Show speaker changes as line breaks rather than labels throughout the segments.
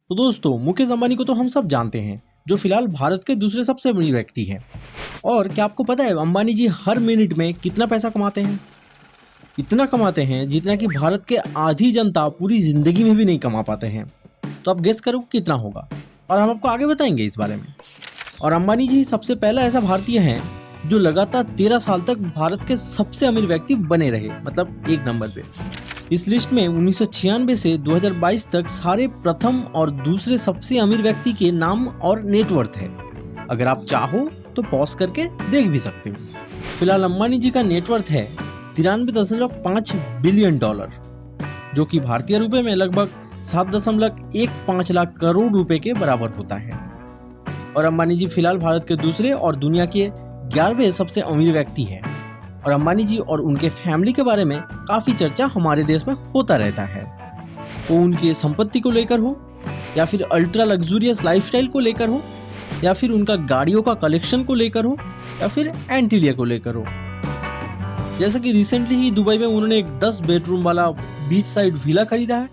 तो दोस्तों, मुकेश अंबानी को तो हम सब जानते हैं, जो फिलहाल भारत के दूसरे सबसे अमीर व्यक्ति हैं। और क्या आपको पता है अंबानी जी हर मिनट में कितना पैसा कमाते हैं? इतना कमाते हैं जितना कि भारत के आधी जनता पूरी जिंदगी में भी नहीं कमा पाते हैं। तो आप गेस करो कितना होगा, और हम आपको आगे बताएंगे इस बारे में। और अंबानी जी सबसे पहला ऐसा भारतीय हैं जो लगातार 13 साल तक भारत के सबसे अमीर व्यक्ति बने रहे, मतलब एक नंबर पे। इस लिस्ट में 1996 से 2022 तक सारे प्रथम और दूसरे सबसे अमीर व्यक्ति के नाम और नेटवर्थ है। अगर आप चाहो तो पॉज करके देख भी सकते हो। फिलहाल अंबानी जी का नेटवर्थ है 93.5 बिलियन डॉलर, जो कि भारतीय रुपए में लगभग 7.15 लाख करोड़ रुपए के बराबर होता है। और अंबानी जी फिलहाल भारत के दूसरे और दुनिया के 11वें सबसे अमीर व्यक्ति हैं। और अंबानी जी और उनके फैमिली के बारे में काफ़ी चर्चा हमारे देश में होता रहता है। वो उनकी संपत्ति को लेकर हो, या फिर अल्ट्रा लग्जूरियस लाइफस्टाइल को लेकर हो, या फिर उनका गाड़ियों का कलेक्शन को लेकर हो, या फिर एंटीलिया को लेकर हो। जैसे कि रिसेंटली ही दुबई में उन्होंने एक 10 बेडरूम वाला बीच साइड विला खरीदा है,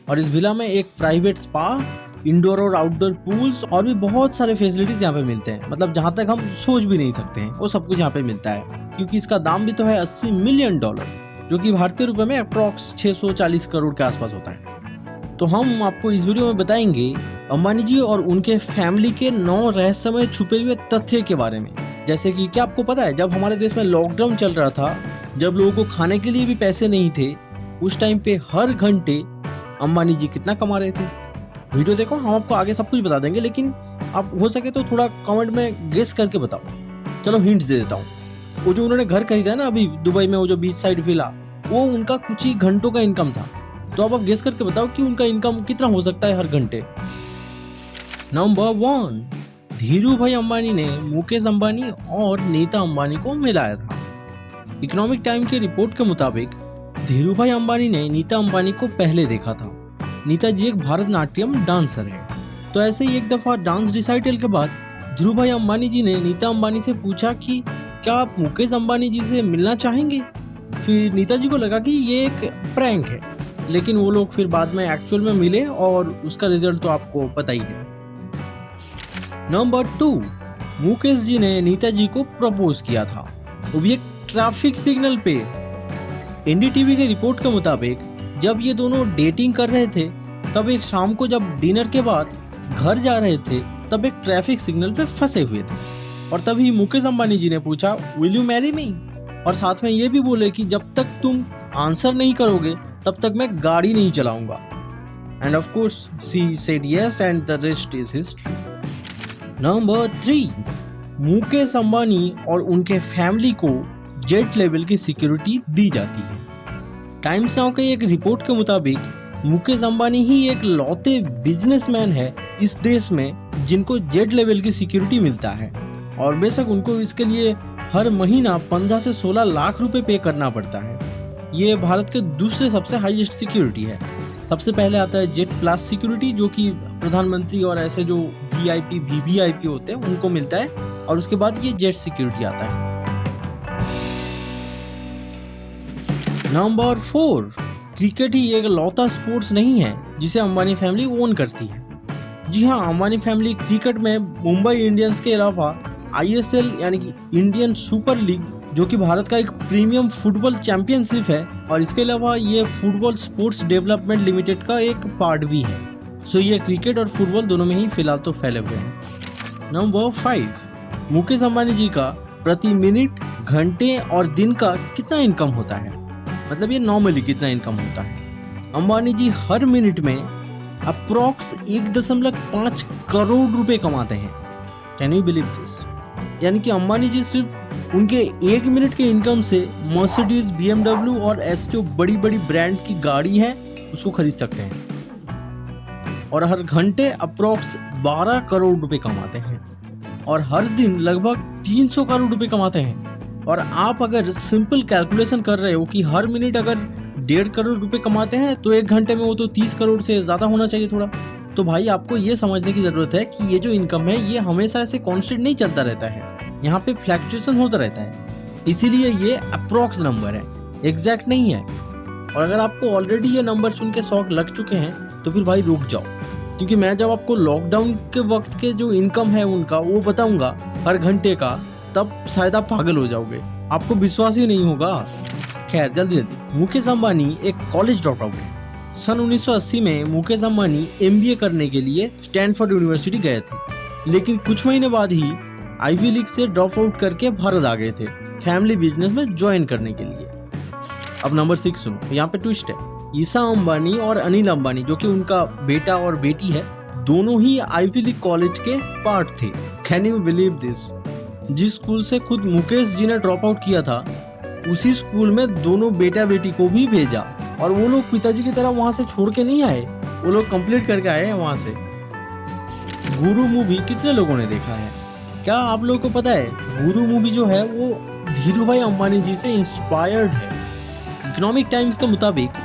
और इस विला में एक प्राइवेट स्पा, इंडोर और आउटडोर पूल्स और भी बहुत सारे फैसिलिटीज यहाँ पे मिलते हैं। मतलब जहाँ तक हम सोच भी नहीं सकते हैं वो सब कुछ यहाँ पे मिलता है, क्योंकि इसका दाम भी तो है 80 मिलियन डॉलर, जो कि भारतीय रुपए में अप्रॉक्स 640 करोड़ के आसपास होता है। तो हम आपको इस वीडियो में बताएंगे अंबानी जी और उनके फैमिली के 9 रहस्यमय छुपे हुए तथ्य के बारे में। जैसे कि क्या आपको पता है, जब हमारे देश में लॉकडाउन चल रहा था, जब लोगों को खाने के लिए भी पैसे नहीं थे, उस टाइम पे हर घंटे अंबानी जी कितना कमा रहे थे? वीडियो देखो, हम आपको आगे सब कुछ बता देंगे, लेकिन आप हो सके तो थोड़ा कमेंट में गेस करके बताओ। चलो हिंट्स दे देता हूँ। वो जो उन्होंने घर खरीदा है ना अभी दुबई में, वो जो बीच साइड विला, वो उनका कुछ ही घंटों का इनकम था। तो अब आप गेस करके बताओ कि उनका इनकम कितना हो सकता है हर घंटे। नंबर 1, धीरू भाई अंबानी ने मुकेश अंबानी और नीता अंबानी को मिलाया था। इकोनॉमिक टाइम के रिपोर्ट के मुताबिक धीरू भाई अंबानी ने नीता अंबानी को पहले देखा था। नीता जी एक भरतनाट्यम डांसर है। तो ऐसे ही एक दफा डांस रिसाइटल के बाद धीरू भाई अंबानी जी ने नीता अंबानी से पूछा कि क्या आप मुकेश अंबानी जी से मिलना चाहेंगे? फिर नीता जी को लगा कि ये एक प्रैंक है, लेकिन वो लोग फिर बाद में एक्चुअल में मिले और उसका रिजल्ट तो आपको पता ही है। नंबर 2, मुकेश जी ने नीता जी को प्रपोज किया था, वो भी एक ट्रैफिक सिग्नल पे। एनडीटीवी के रिपोर्ट के मुताबिक जब ये दोनों डेटिंग कर रहे थे, तब एक शाम को जब डिनर के बाद घर जा रहे थे, तब एक ट्रैफिक सिग्नल पे फंसे हुए थे। और तभी मुकेश अंबानी जी ने पूछा, विल यू मैरी मी? और साथ में ये भी बोले कि जब तक तुम आंसर नहीं करोगे तब तक मैं गाड़ी नहीं चलाऊंगा। End of course she said yes and the rest is history. Number 3, Mukesh Ambani और उनके फैमिली को जेट लेवल की सिक्योरिटी दी जाती है। टाइम्स नाउ के एक रिपोर्ट के मुताबिक मुकेश अंबानी ही एक लौते बिजनेसमैन है इस देश में जिनको जेट लेवल की सिक्योरिटी मिलता है। और बेशक उनको इसके लिए हर महीना 15 से 16 लाख रुपए पे करना पड़ता है। ये भारत के दूसरे सबसे हाईएस्ट सिक्योरिटी है। सबसे पहले आता है जेट प्लस सिक्योरिटी, जो कि प्रधानमंत्री और ऐसे जो वीआईपी वीवीआईपी होते हैं उनको मिलता है, और उसके बाद ये जेट सिक्योरिटी आता है। नंबर 4, क्रिकेट ही एक लौता स्पोर्ट्स नहीं है जिसे अंबानी फैमिली ओन करती है। जी हाँ, अंबानी फैमिली क्रिकेट में मुंबई इंडियंस के अलावा आईएसएल यानी कि इंडियन सुपर लीग, जो कि भारत का एक प्रीमियम फुटबॉल चैंपियनशिप है, और इसके अलावा ये फुटबॉल स्पोर्ट्स डेवलपमेंट लिमिटेड का एक पार्ट भी है। सो ये क्रिकेट और फुटबॉल दोनों में ही फिलहाल तो फैले हुए हैं। नंबर 5, मुकेश अंबानी जी का प्रति मिनट, घंटे और दिन का कितना इनकम होता है? मतलब ये नॉर्मली कितना इनकम होता है? अंबानी जी हर मिनट में अप्रॉक्स 1.5 करोड़ रुपए कमाते हैं। Can you believe this? यानी कि अंबानी जी सिर्फ उनके 1 मिनट के इनकम से मर्सिडीज, BMW और ऐसे जो बड़ी बड़ी ब्रांड की गाड़ी है उसको खरीद सकते हैं। और हर घंटे अप्रॉक्स 12 करोड़ रुपए कमाते हैं, और हर दिन लगभग 300 करोड़ रुपए कमाते हैं। और आप अगर सिंपल कैलकुलेशन कर रहे हो कि हर मिनट अगर 1.5 करोड़ रुपए कमाते हैं, तो एक घंटे में वो तो 30 करोड़ से ज़्यादा होना चाहिए थोड़ा। तो भाई आपको ये समझने की ज़रूरत है कि ये जो इनकम है ये हमेशा ऐसे कांस्टेंट नहीं चलता रहता है, यहाँ पे फ्लक्चुएशन होता रहता है। इसीलिए ये अप्रॉक्स नंबर है, एग्जैक्ट नहीं है। और अगर आपको ऑलरेडी ये नंबर सुन के शौक लग चुके हैं तो फिर भाई रुक जाओ, क्योंकि मैं जब आपको लॉकडाउन के वक्त के जो इनकम है उनका वो बताऊंगा हर घंटे का, तब शायद आप पागल हो जाओगे, आपको विश्वास ही नहीं होगा। खैर जल्दी मुकेश अंबानी एक कॉलेज ड्रॉप आउट है। सन 1980 में मुकेश अंबानी MBA करने के लिए स्टैनफोर्ड यूनिवर्सिटी गए थे, लेकिन कुछ महीने बाद ही आईवी लीग से ड्रॉप आउट करके भारत आ गए थे फैमिली बिजनेस में ज्वाइन करने के लिए। अब नंबर 6 सुनो, यहाँ पे ट्विस्ट है। ईशा अंबानी और अनिल अंबानी जो कि उनका बेटा और बेटी है, दोनों ही आईवी लीग कॉलेज के पार्ट थे। Can you believe this? जिस स्कूल से खुद मुकेश जी ने ड्रॉप आउट किया था, उसी स्कूल में दोनों बेटा बेटी को भी भेजा, और वो लोग पिताजी की तरह वहां से छोड़ के नहीं आए, वो लोग कंप्लीट करके आए हैं वहां से। गुरु मूवी कितने लोगों ने देखा है? क्या आप लोगों को पता है गुरु मूवी जो है वो धीरूभाई अंबानी जी से इंस्पायर्ड है। इकोनॉमिक टाइम्स के मुताबिक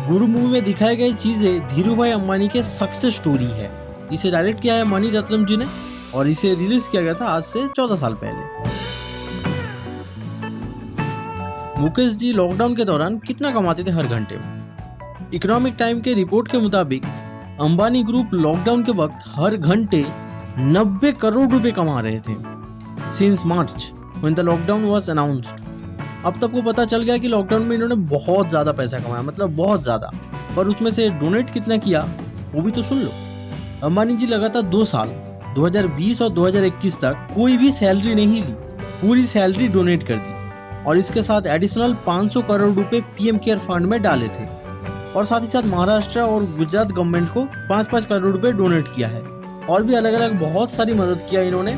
गुरु मूवी में दिखाई गई चीजें धीरूभाई अंबानी के सक्सेस स्टोरी है। इसे डायरेक्ट किया है मणि रत्नम जी ने, और इसे रिलीज किया गया था आज से 14 साल पहले। मुकेश जी लॉकडाउन के दौरान कितना कमाते थे हर घंटे में? इकोनॉमिक टाइम के रिपोर्ट के मुताबिक अंबानी ग्रुप लॉकडाउन के वक्त हर घंटे 90 करोड़ रुपए कमा रहे थे since March when the lockdown was announced. अब तक को पता चल गया कि लॉकडाउन में इन्होंने बहुत ज्यादा पैसा कमाया, मतलब बहुत ज्यादा, पर उसमें से डोनेट कितना किया वो भी तो सुन लो। अंबानी जी लगातार 2 साल 2020 और 2021 तक कोई भी सैलरी नहीं ली, पूरी सैलरी डोनेट कर दी, और इसके साथ एडिशनल 500 करोड़ रुपए पीएम केयर फंड में डाले थे, और साथ ही साथ महाराष्ट्र और गुजरात गवर्नमेंट को 5-5 करोड़ रुपए डोनेट किया है, और भी अलग अलग बहुत सारी मदद किया इन्होंने।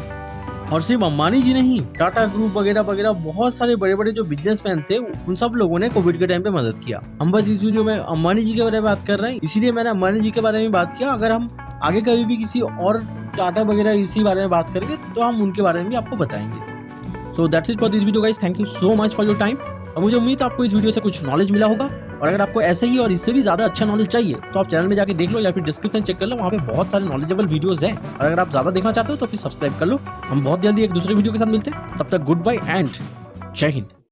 और सिर्फ अंबानी जी नहीं, टाटा ग्रुप वगैरह वगैरह बहुत सारे बड़े बड़े जो बिजनेसमैन थे, उन सब लोगों ने कोविड के टाइम पे मदद किया। हम बस इस वीडियो में अंबानी जी के बारे में बात कर रहे हैं, इसीलिए मैंने अंबानी जी के बारे में बात किया। अगर हम आगे कभी भी किसी और टाटा वगैरह इसी बारे में बात करेंगे तो हम उनके बारे में भी आपको बताएंगे। So that's it for this video guys, thank you so much for your time. और मुझे उम्मीद है आपको इस वीडियो से कुछ नॉलेज मिला होगा, और अगर आपको ऐसे ही और इससे भी ज्यादा अच्छा नॉलेज चाहिए तो आप चैनल में जाके देख लो, या फिर डिस्क्रिप्शन चेक कर लो, वहाँ पे बहुत सारे नॉलेजेबल वीडियोस हैं। और अगर आप ज्यादा देखना चाहते हो तो फिर सब्सक्राइब कर लो। हम बहुत जल्दी एक दूसरे वीडियो के साथ मिलते हैं, तब तक गुड बाय एंड जय हिंद।